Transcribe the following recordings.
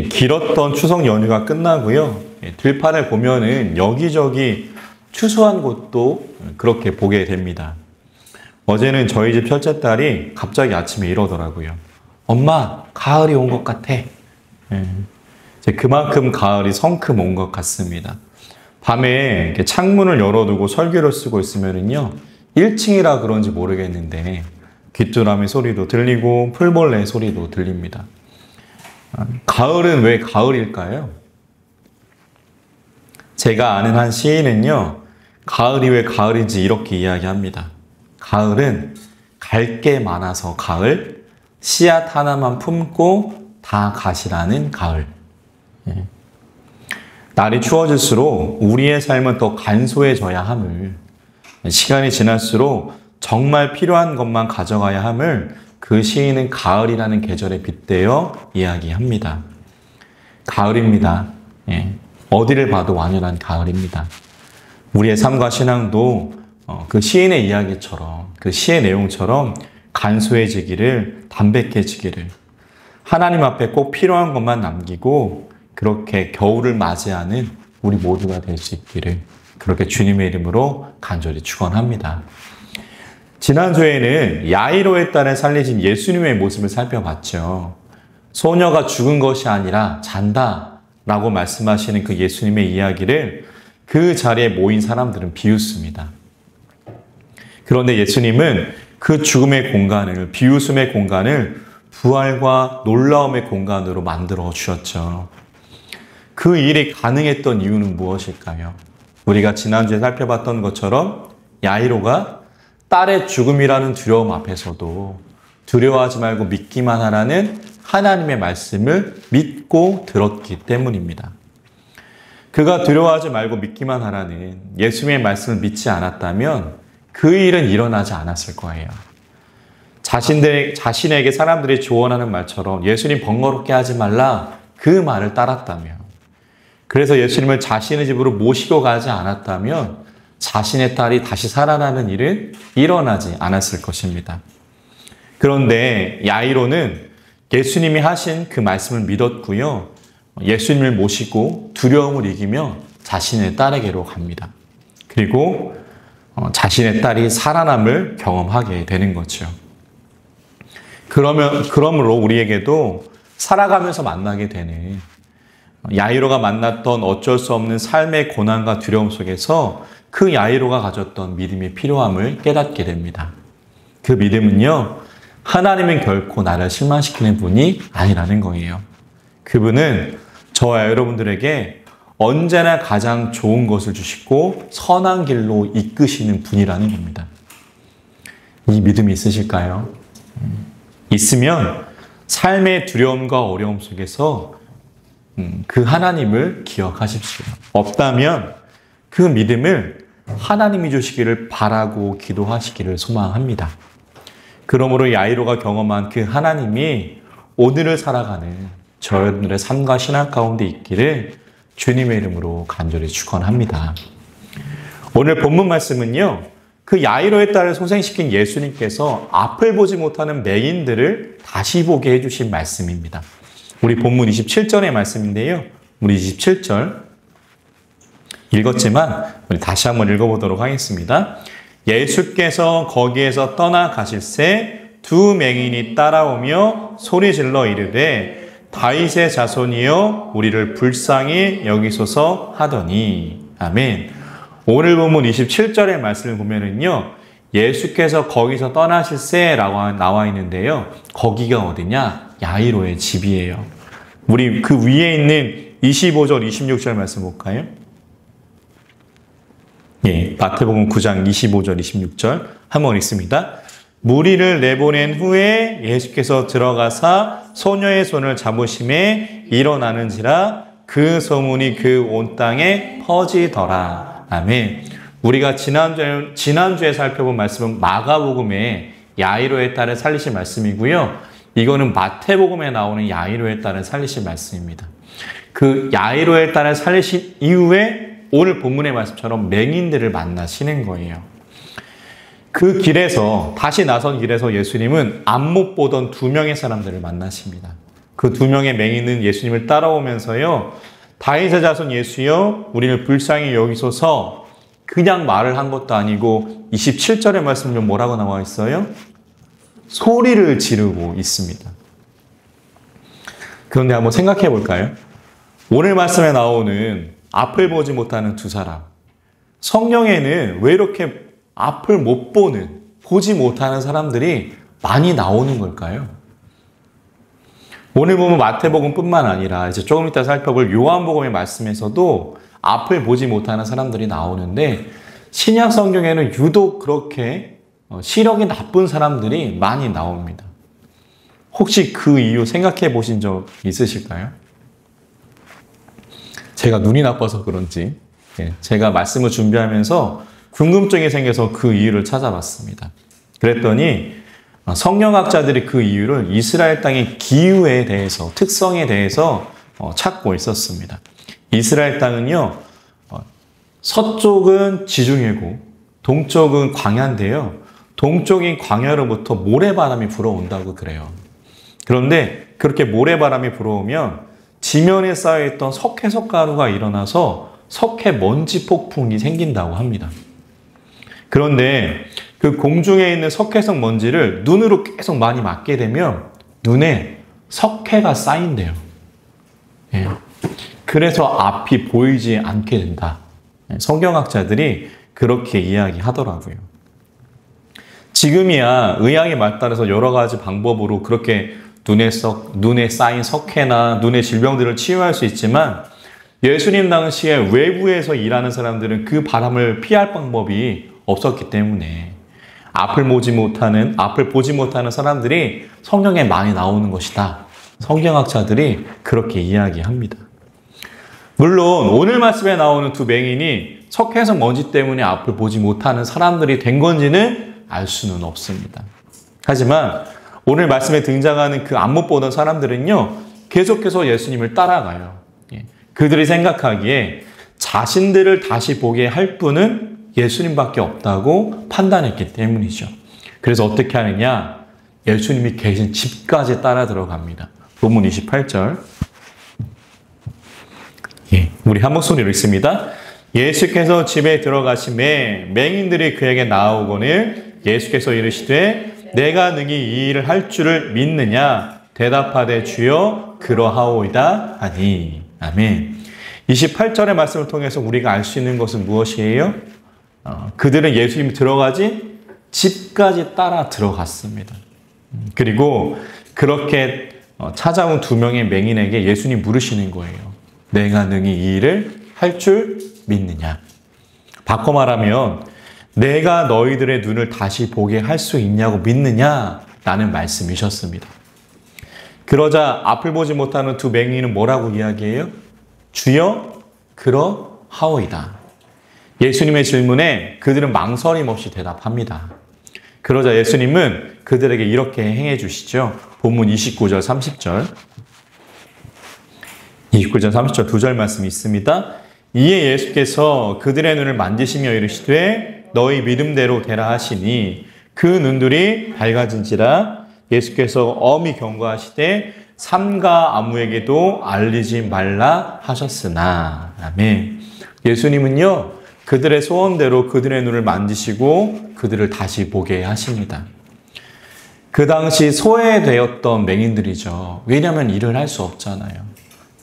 길었던 추석 연휴가 끝나고요. 들판을 보면은 여기저기 추수한 곳도 그렇게 보게 됩니다. 어제는 저희 집 첫째 딸이 갑자기 아침에 이러더라고요. 엄마, 가을이 온 것 같아. 그만큼 가을이 성큼 온 것 같습니다. 밤에 이렇게 창문을 열어두고 설교를 쓰고 있으면은요, 1층이라 그런지 모르겠는데 귀뚜라미 소리도 들리고 풀벌레 소리도 들립니다. 가을은 왜 가을일까요? 제가 아는 한 시인은요, 가을이 왜 가을인지 이렇게 이야기합니다. 가을은 갈 게 많아서 가을, 씨앗 하나만 품고 다 가시라는 가을. 날이 추워질수록 우리의 삶은 더 간소해져야 함을, 시간이 지날수록 정말 필요한 것만 가져가야 함을 그 시인은 가을이라는 계절에 빗대어 이야기합니다. 가을입니다. 어디를 봐도 완연한 가을입니다. 우리의 삶과 신앙도 그 시인의 이야기처럼, 그 시의 내용처럼 간소해지기를, 담백해지기를, 하나님 앞에 꼭 필요한 것만 남기고 그렇게 겨울을 맞이하는 우리 모두가 될 수 있기를 그렇게 주님의 이름으로 간절히 축원합니다. 지난주에는 야이로의 딸을 살리신 예수님의 모습을 살펴봤죠. 소녀가 죽은 것이 아니라 잔다 라고 말씀하시는 그 예수님의 이야기를 그 자리에 모인 사람들은 비웃습니다. 그런데 예수님은 그 죽음의 공간을, 비웃음의 공간을 부활과 놀라움의 공간으로 만들어 주셨죠. 그 일이 가능했던 이유는 무엇일까요? 우리가 지난주에 살펴봤던 것처럼 야이로가 딸의 죽음이라는 두려움 앞에서도 두려워하지 말고 믿기만 하라는 하나님의 말씀을 믿고 들었기 때문입니다. 그가 두려워하지 말고 믿기만 하라는 예수님의 말씀을 믿지 않았다면 그 일은 일어나지 않았을 거예요. 자신에게 사람들이 조언하는 말처럼 예수님 번거롭게 하지 말라 그 말을 따랐다면, 그래서 예수님을 자신의 집으로 모시고 가지 않았다면 자신의 딸이 다시 살아나는 일은 일어나지 않았을 것입니다. 그런데 야이로는 예수님이 하신 그 말씀을 믿었고요. 예수님을 모시고 두려움을 이기며 자신의 딸에게로 갑니다. 그리고 자신의 딸이 살아남을 경험하게 되는 거죠. 그러므로 우리에게도 살아가면서 만나게 되는, 야이로가 만났던 어쩔 수 없는 삶의 고난과 두려움 속에서 그 야이로가 가졌던 믿음의 필요함을 깨닫게 됩니다. 그 믿음은요, 하나님은 결코 나를 실망시키는 분이 아니라는 거예요. 그분은 저와 여러분들에게 언제나 가장 좋은 것을 주시고 선한 길로 이끄시는 분이라는 겁니다. 이 믿음이 있으실까요? 있으면 삶의 두려움과 어려움 속에서 그 하나님을 기억하십시오. 없다면 그 믿음을 하나님이 주시기를 바라고 기도하시기를 소망합니다. 그러므로 야이로가 경험한 그 하나님이 오늘을 살아가는 저희들의 삶과 신앙 가운데 있기를 주님의 이름으로 간절히 축원합니다. 오늘 본문 말씀은요, 그 야이로의 딸을 소생시킨 예수님께서 앞을 보지 못하는 맹인들을 다시 보게 해주신 말씀입니다. 우리 본문 27절의 말씀인데요. 우리 27절 읽었지만 우리 다시 한번 읽어보도록 하겠습니다. 예수께서 거기에서 떠나가실새 두 맹인이 따라오며 소리질러 이르되 다윗의 자손이여 우리를 불쌍히 여기소서 하더니. 아멘. 오늘 본문 27절의 말씀을 보면은요, 예수께서 거기서 떠나실새라고 나와 있는데요. 거기가 어디냐? 야이로의 집이에요. 우리 그 위에 있는 25절, 26절 말씀 볼까요? 예, 마태복음 9장 25절, 26절 한번 읽습니다. 무리를 내보낸 후에 예수께서 들어가사 소녀의 손을 잡으심에 일어나는지라 그 소문이 그 온 땅에 퍼지더라. 아멘. 우리가 지난주에 살펴본 말씀은 마가복음의 야이로의 딸을 살리신 말씀이고요. 이거는 마태복음에 나오는 야이로의 딸을 살리신 말씀입니다. 그 야이로의 딸을 살리신 이후에 오늘 본문의 말씀처럼 맹인들을 만나시는 거예요. 그 길에서, 다시 나선 길에서 예수님은 앞 못 보던 두 명의 사람들을 만나십니다. 그 두 명의 맹인은 예수님을 따라오면서요, 다윗의 자손 예수여 우리를 불쌍히 여기소서, 그냥 말을 한 것도 아니고 27절의 말씀은 뭐라고 나와 있어요? 소리를 지르고 있습니다. 그런데 한번 생각해 볼까요? 오늘 말씀에 나오는 앞을 보지 못하는 두 사람, 성경에는 왜 이렇게 앞을 못 보는, 보지 못하는 사람들이 많이 나오는 걸까요? 오늘 보면 마태복음뿐만 아니라 이제 조금 이따 살펴볼 요한복음의 말씀에서도 앞을 보지 못하는 사람들이 나오는데, 신약 성경에는 유독 그렇게 시력이 나쁜 사람들이 많이 나옵니다. 혹시 그 이유 생각해 보신 적 있으실까요? 제가 눈이 나빠서 그런지 제가 말씀을 준비하면서 궁금증이 생겨서 그 이유를 찾아봤습니다. 그랬더니 성경학자들이 그 이유를 이스라엘 땅의 기후에 대해서, 특성에 대해서 찾고 있었습니다. 이스라엘 땅은요, 서쪽은 지중해고 동쪽은 광야인데요, 동쪽인 광야로부터 모래바람이 불어온다고 그래요. 그런데 그렇게 모래바람이 불어오면 지면에 쌓여있던 석회석 가루가 일어나서 석회 먼지 폭풍이 생긴다고 합니다. 그런데 그 공중에 있는 석회석 먼지를 눈으로 계속 많이 맞게 되면 눈에 석회가 쌓인대요. 예. 그래서 앞이 보이지 않게 된다. 성경학자들이 그렇게 이야기하더라고요. 지금이야 의학에 발달해서 여러 가지 방법으로 그렇게 눈에 쌓인 석회나 눈의 질병들을 치유할 수 있지만, 예수님 당시에 외부에서 일하는 사람들은 그 바람을 피할 방법이 없었기 때문에 앞을 보지 못하는 사람들이 성경에 많이 나오는 것이다. 성경학자들이 그렇게 이야기합니다. 물론 오늘 말씀에 나오는 두 맹인이 석회석 먼지 때문에 앞을 보지 못하는 사람들이 된 건지는 알 수는 없습니다. 하지만 오늘 말씀에 등장하는 그 앞 못 보던 사람들은요, 계속해서 예수님을 따라가요. 그들이 생각하기에 자신들을 다시 보게 할 분은 예수님밖에 없다고 판단했기 때문이죠. 그래서 어떻게 하느냐? 예수님이 계신 집까지 따라 들어갑니다. 본문 28절. 우리 한 목소리로 읽습니다. 예수께서 집에 들어가시매 맹인들이 그에게 나아오거늘 예수께서 이르시되 내가 능히 이 일을 할 줄을 믿느냐? 대답하되 주여 그러하오이다 하니. 아멘. 28절의 말씀을 통해서 우리가 알 수 있는 것은 무엇이에요? 그들은 예수님이 들어가지 집까지 따라 들어갔습니다. 그리고 그렇게 찾아온 두 명의 맹인에게 예수님 물으시는 거예요. 내가 능히 이 일을 할 줄 믿느냐? 바꿔 말하면 내가 너희들의 눈을 다시 보게 할 수 있냐고 믿느냐? 라는 말씀이셨습니다. 그러자 앞을 보지 못하는 두 맹인은 뭐라고 이야기해요? 주여 그러하오이다. 예수님의 질문에 그들은 망설임 없이 대답합니다. 그러자 예수님은 그들에게 이렇게 행해 주시죠. 본문 29절 30절. 29절 30절 두 절 말씀이 있습니다. 이에 예수께서 그들의 눈을 만지시며 이르시되 너희 믿음대로 되라 하시니 그 눈들이 밝아진지라. 예수께서 엄히 경고하시되 삼가 아무에게도 알리지 말라 하셨으나. 아멘. 예수님은요, 그들의 소원대로 그들의 눈을 만지시고 그들을 다시 보게 하십니다. 그 당시 소외되었던 맹인들이죠. 왜냐하면 일을 할 수 없잖아요.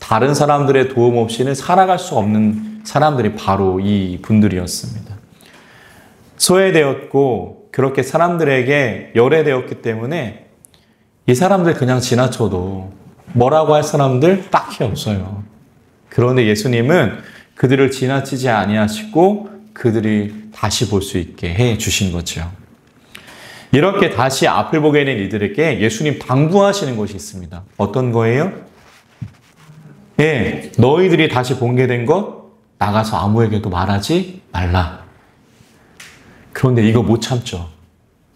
다른 사람들의 도움 없이는 살아갈 수 없는 사람들이 바로 이 분들이었습니다. 소외되었고 그렇게 사람들에게 열애되었기 때문에 이 사람들 그냥 지나쳐도 뭐라고 할 사람들 딱히 없어요. 그런데 예수님은 그들을 지나치지 아니하시고 그들이 다시 볼 수 있게 해 주신 거죠. 이렇게 다시 앞을 보게 된 이들에게 예수님 당부하시는 것이 있습니다. 어떤 거예요? 예, 너희들이 다시 본게된 것 나가서 아무에게도 말하지 말라. 그런데 이거 못 참죠.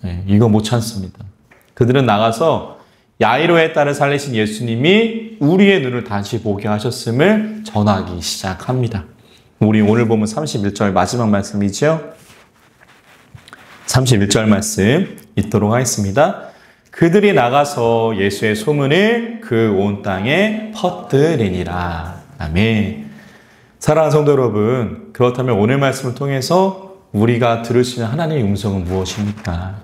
예, 이거 못 참습니다. 그들은 나가서 야이로의 딸을 살리신 예수님이 우리의 눈을 다시 보게 하셨음을 전하기 시작합니다. 우리 오늘 보면 31절 마지막 말씀이죠. 31절 말씀 읽도록 하겠습니다. 그들이 나가서 예수의 소문을 그 온 땅에 퍼뜨리니라. 아멘. 사랑하는 성도 여러분, 그렇다면 오늘 말씀을 통해서 우리가 들을 수 있는 하나님의 음성은 무엇입니까?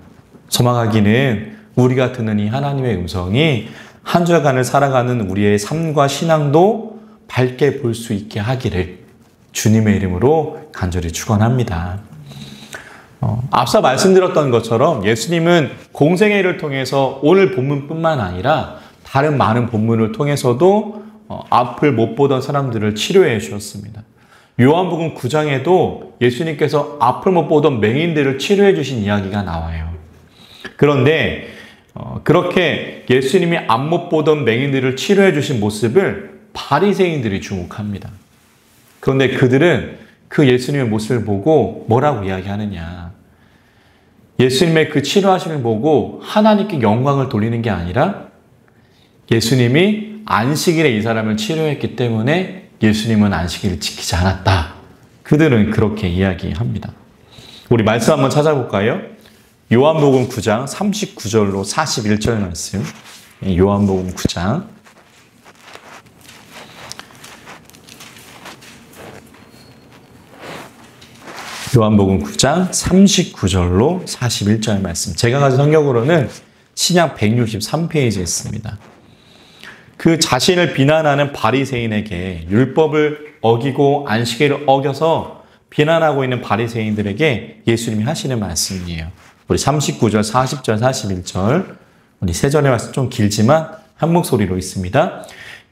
소망하기는 우리가 듣는 이 하나님의 음성이 한 주간을 살아가는 우리의 삶과 신앙도 밝게 볼 수 있게 하기를 주님의 이름으로 간절히 축원합니다. 앞서 말씀드렸던 것처럼 예수님은 공생의 일을 통해서 오늘 본문뿐만 아니라 다른 많은 본문을 통해서도 앞을 못 보던 사람들을 치료해 주셨습니다. 요한복음 9장에도 예수님께서 앞을 못 보던 맹인들을 치료해 주신 이야기가 나와요. 그런데 그렇게 예수님이 앞 못 보던 맹인들을 치료해 주신 모습을 바리새인들이 주목합니다. 그런데 그들은 그 예수님의 모습을 보고 뭐라고 이야기하느냐. 예수님의 그 치료하심을 보고 하나님께 영광을 돌리는 게 아니라 예수님이 안식일에 이 사람을 치료했기 때문에 예수님은 안식일을 지키지 않았다. 그들은 그렇게 이야기합니다. 우리 말씀 한번 찾아볼까요? 요한복음 9장 39절로 41절 말씀. 요한복음 9장 요한복음 9장 39절로 41절 말씀. 제가 가진 성경으로는 신약 163페이지에 있습니다. 그 자신을 비난하는 바리새인에게 율법을 어기고 안식일을 어겨서 비난하고 있는 바리새인들에게 예수님이 하시는 말씀이에요. 우리 39절, 40절, 41절 우리 세 절의 말씀 좀 길지만 한 목소리로 있습니다.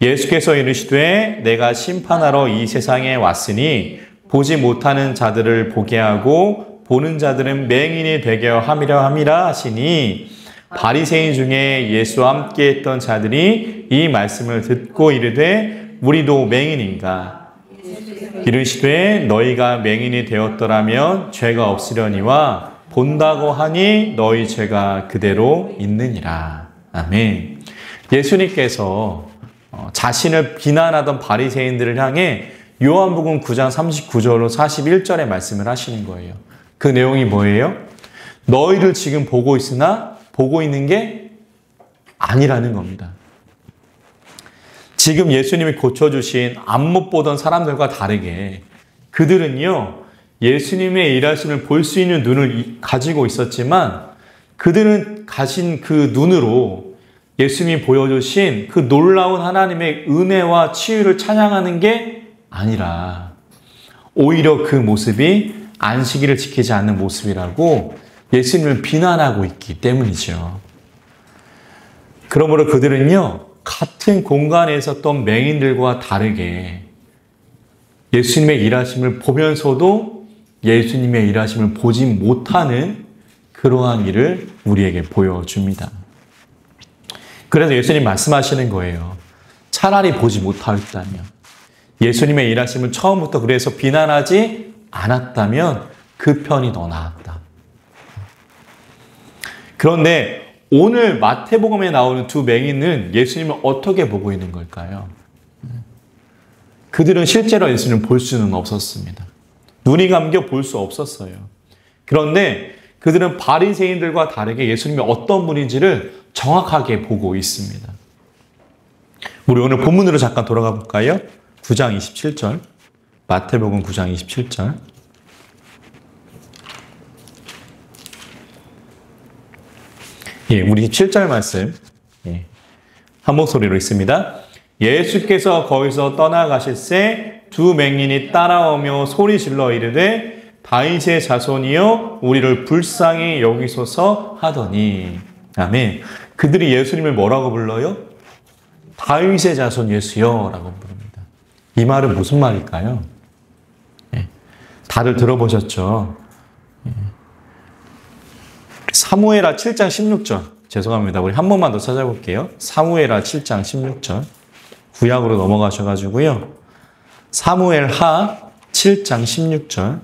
예수께서 이르시되 내가 심판하러 이 세상에 왔으니 보지 못하는 자들을 보게 하고 보는 자들은 맹인이 되게 함이라 하시니 바리새인 중에 예수와 함께 했던 자들이 이 말씀을 듣고 이르되 우리도 맹인인가? 이르시되 너희가 맹인이 되었더라면 죄가 없으려니와 본다고 하니 너희 죄가 그대로 있느니라. 아멘. 예수님께서 자신을 비난하던 바리새인들을 향해 요한복음 9장 39절로 41절의 말씀을 하시는 거예요. 그 내용이 뭐예요? 너희들 지금 보고 있으나 보고 있는 게 아니라는 겁니다. 지금 예수님이 고쳐주신 앞 못 보던 사람들과 다르게 그들은요, 예수님의 일하심을 볼 수 있는 눈을 가지고 있었지만 그들은 가진 그 눈으로 예수님이 보여주신 그 놀라운 하나님의 은혜와 치유를 찬양하는 게 아니라 오히려 그 모습이 안식일을 지키지 않는 모습이라고 예수님을 비난하고 있기 때문이죠. 그러므로 그들은요, 같은 공간에 있었던 맹인들과 다르게 예수님의 일하심을 보면서도 예수님의 일하심을 보지 못하는 그러한 일을 우리에게 보여줍니다. 그래서 예수님 말씀하시는 거예요. 차라리 보지 못하였다면, 예수님의 일하심을 처음부터 그래서 비난하지 않았다면 그 편이 더 나았다. 그런데 오늘 마태복음에 나오는 두 맹인은 예수님을 어떻게 보고 있는 걸까요? 그들은 실제로 예수님을 볼 수는 없었습니다. 눈이 감겨 볼 수 없었어요. 그런데 그들은 바리새인들과 다르게 예수님이 어떤 분인지를 정확하게 보고 있습니다. 우리 오늘 본문으로 잠깐 돌아가 볼까요? 9장 27절, 마태복음 9장 27절. 예, 우리 7절 말씀 한 목소리로 있습니다. 예수께서 거기서 떠나가실새 두 맹인이 따라오며 소리질러 이르되 다윗의 자손이여 우리를 불쌍히 여기소서 하더니. 아멘. 그들이 예수님을 뭐라고 불러요? 다윗의 자손 예수여 라고 부릅니다. 이 말은 무슨 말일까요? 다들 들어보셨죠? 사무엘하 7장 16절. 죄송합니다. 우리 한 번만 더 찾아볼게요. 사무엘하 7장 16절. 구약으로 넘어가셔가지고요. 사무엘하 7장 16절.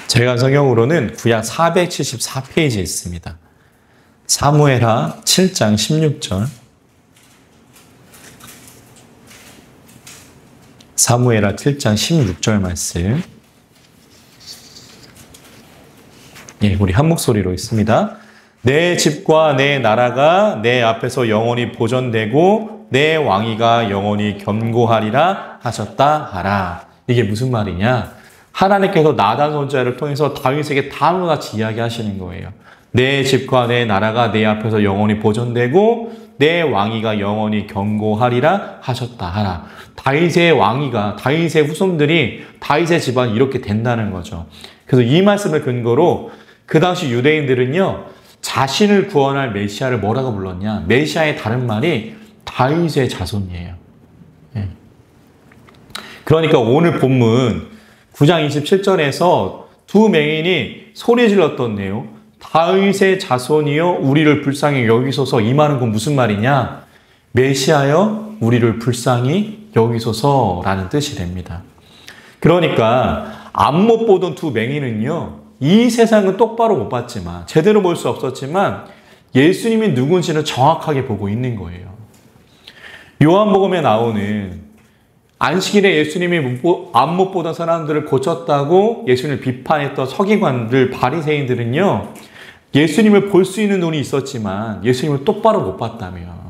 제가 성경으로는 구약 474페이지에 있습니다. 사무엘하 7장 16절. 사무엘하 7장 16절 말씀. 예, 우리 한 목소리로 있습니다. 내 집과 내 나라가 내 앞에서 영원히 보존되고 내 왕위가 영원히 견고하리라 하셨다 하라. 이게 무슨 말이냐? 하나님께서 나단 선지자를 통해서 다윗에게 다음과 같이 이야기하시는 거예요. 내 집과 내 나라가 내 앞에서 영원히 보존되고 내 왕위가 영원히 견고하리라 하셨다 하라. 다윗의 왕위가, 다윗의 후손들이, 다윗의 집안이 이렇게 된다는 거죠. 그래서 이 말씀을 근거로 그 당시 유대인들은요, 자신을 구원할 메시아를 뭐라고 불렀냐? 메시아의 다른 말이 다윗의 자손이에요. 예. 그러니까 오늘 본문 9장 27절에서 두 맹인이 소리 질렀던 내용, 다윗의 자손이여 우리를 불쌍히 여기소서, 이 말은 그 무슨 말이냐? 메시아여 우리를 불쌍히 여기소서라는 뜻이 됩니다. 그러니까 앞 못 보던 두 맹인은요, 이 세상은 똑바로 못 봤지만, 제대로 볼 수 없었지만 예수님이 누군지는 정확하게 보고 있는 거예요. 요한복음에 나오는 안식일에 예수님이 앞 못 보던 사람들을 고쳤다고 예수님을 비판했던 서기관들, 바리새인들은요, 예수님을 볼 수 있는 눈이 있었지만 예수님을 똑바로 못 봤다며.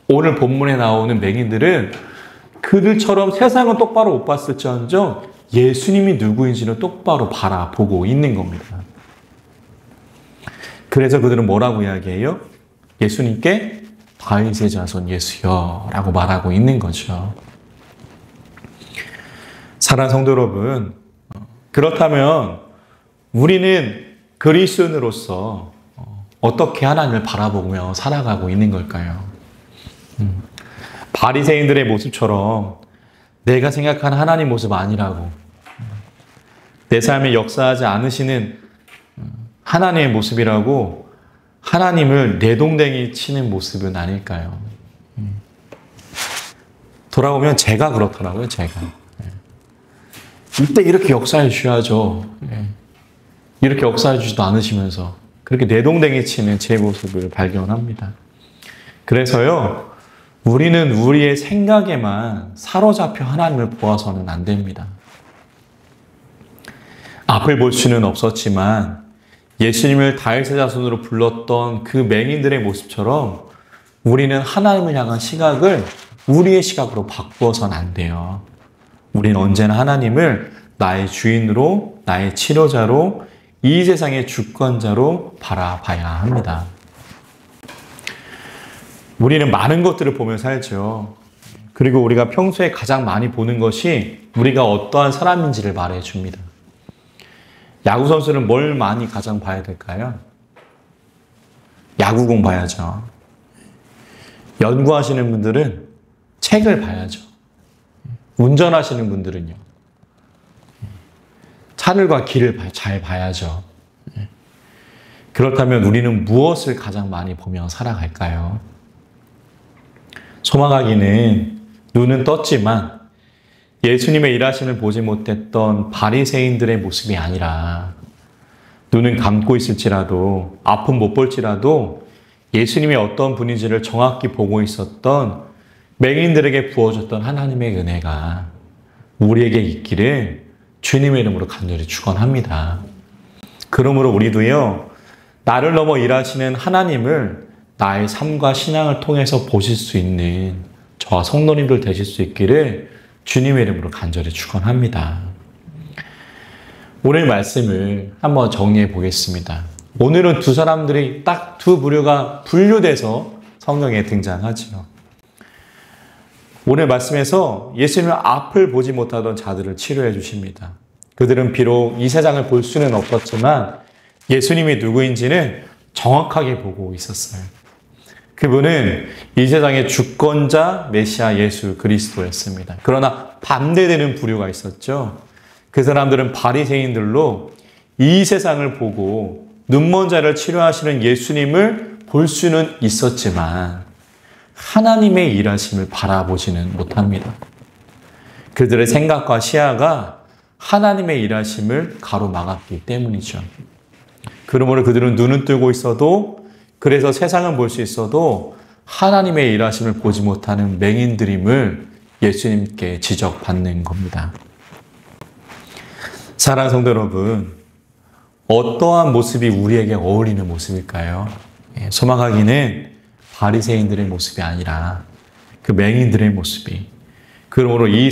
오늘 본문에 나오는 맹인들은 그들처럼 세상은 똑바로 못 봤을지언정 예수님이 누구인지는 똑바로 바라보고 있는 겁니다. 그래서 그들은 뭐라고 이야기해요? 예수님께 다윗의 자손 예수여 라고 말하고 있는 거죠. 사랑하는 성도 여러분, 그렇다면 우리는 그리스도인으로서 어떻게 하나님을 바라보며 살아가고 있는 걸까요? 바리새인들의 모습처럼 내가 생각하는 하나님 모습 아니라고, 내 삶에 역사하지 않으시는 하나님의 모습이라고 하나님을 내동댕이 치는 모습은 아닐까요? 돌아보면 제가 그렇더라고요, 제가. 이때 이렇게 역사해 주셔야죠. 이렇게 역사해 주지도 않으시면서 그렇게 내동댕이 치는 제 모습을 발견합니다. 그래서요, 우리는 우리의 생각에만 사로잡혀 하나님을 보아서는 안 됩니다. 앞을 볼 수는 없었지만 예수님을 다윗의 자손으로 불렀던 그 맹인들의 모습처럼 우리는 하나님을 향한 시각을 우리의 시각으로 바꾸어서는 안 돼요. 우리는 언제나 하나님을 나의 주인으로, 나의 치료자로, 이 세상의 주권자로 바라봐야 합니다. 우리는 많은 것들을 보며 살죠. 그리고 우리가 평소에 가장 많이 보는 것이 우리가 어떠한 사람인지를 말해줍니다. 야구선수는 뭘 많이 가장 봐야 될까요? 야구공 봐야죠. 연구하시는 분들은 책을 봐야죠. 운전하시는 분들은요, 하늘과 길을 잘 봐야죠. 그렇다면 우리는 무엇을 가장 많이 보며 살아갈까요? 소망하기는 눈은 떴지만 예수님의 일하심을 보지 못했던 바리새인들의 모습이 아니라, 눈은 감고 있을지라도, 앞은 못 볼지라도 예수님이 어떤 분인지를 정확히 보고 있었던 맹인들에게 부어줬던 하나님의 은혜가 우리에게 있기를 주님의 이름으로 간절히 축원합니다. 그러므로 우리도요, 나를 넘어 일하시는 하나님을 나의 삶과 신앙을 통해서 보실 수 있는 저와 성도님들 되실 수 있기를 주님의 이름으로 간절히 축원합니다. 오늘 말씀을 한번 정리해 보겠습니다. 오늘은 두 사람들이 딱 두 부류가 분류돼서 성경에 등장하죠. 오늘 말씀에서 예수님의 앞을 보지 못하던 자들을 치료해 주십니다. 그들은 비록 이 세상을 볼 수는 없었지만 예수님이 누구인지는 정확하게 보고 있었어요. 그분은 이 세상의 주권자 메시아 예수 그리스도였습니다. 그러나 반대되는 부류가 있었죠. 그 사람들은 바리새인들로 이 세상을 보고 눈먼 자를 치료하시는 예수님을 볼 수는 있었지만 하나님의 일하심을 바라보지는 못합니다. 그들의 생각과 시야가 하나님의 일하심을 가로막았기 때문이죠. 그러므로 그들은 눈은 뜨고 있어도, 그래서 세상은 볼 수 있어도 하나님의 일하심을 보지 못하는 맹인들임을 예수님께 지적받는 겁니다. 사랑하는 성도 여러분, 어떠한 모습이 우리에게 어울리는 모습일까요? 소망하기는 바리새인들의 모습이 아니라 그 맹인들의 모습이, 그러므로 이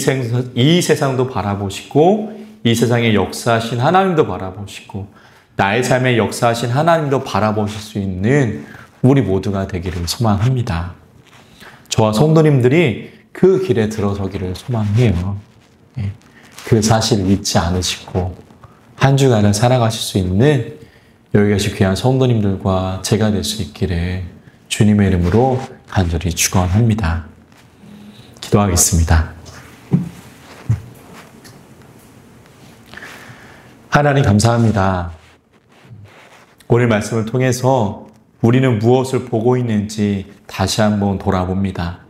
세상도 바라보시고 이 세상의 역사하신 하나님도 바라보시고 나의 삶의 역사하신 하나님도 바라보실 수 있는 우리 모두가 되기를 소망합니다. 저와 성도님들이 그 길에 들어서기를 소망해요. 그 사실을 잊지 않으시고 한 주간을 살아가실 수 있는 여기 계신 귀한 성도님들과 제가 될 수 있기를 주님의 이름으로 간절히 축원합니다. 기도하겠습니다. 하나님 감사합니다. 오늘 말씀을 통해서 우리는 무엇을 보고 있는지 다시 한번 돌아봅니다.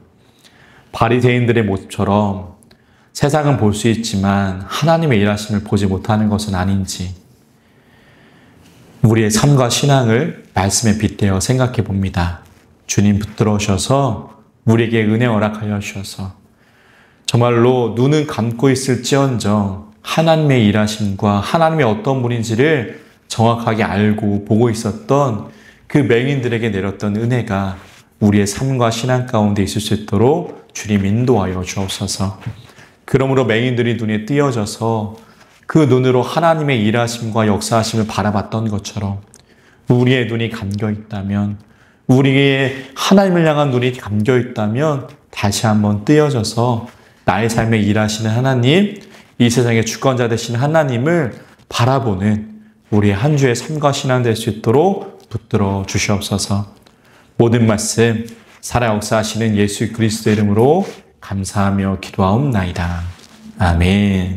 바리새인들의 모습처럼 세상은 볼 수 있지만 하나님의 일하심을 보지 못하는 것은 아닌지 우리의 삶과 신앙을 말씀에 빗대어 생각해 봅니다. 주님 붙들어 오셔서 우리에게 은혜 허락하여 주셔서 정말로 눈은 감고 있을지언정 하나님의 일하심과 하나님의 어떤 분인지를 정확하게 알고 보고 있었던 그 맹인들에게 내렸던 은혜가 우리의 삶과 신앙 가운데 있을 수 있도록 주님 인도하여 주옵소서. 그러므로 맹인들이 눈에 띄어져서 그 눈으로 하나님의 일하심과 역사하심을 바라봤던 것처럼 우리의 눈이 감겨 있다면, 우리의 하나님을 향한 눈이 감겨 있다면 다시 한번 띄어져서 나의 삶에 일하시는 하나님, 이 세상의 주권자 되신 하나님을 바라보는 우리의 한 주의 삶과 신앙 될 수 있도록 붙들어 주시옵소서. 모든 말씀 살아 역사하시는 예수 그리스도의 이름으로 감사하며 기도하옵나이다. 아멘.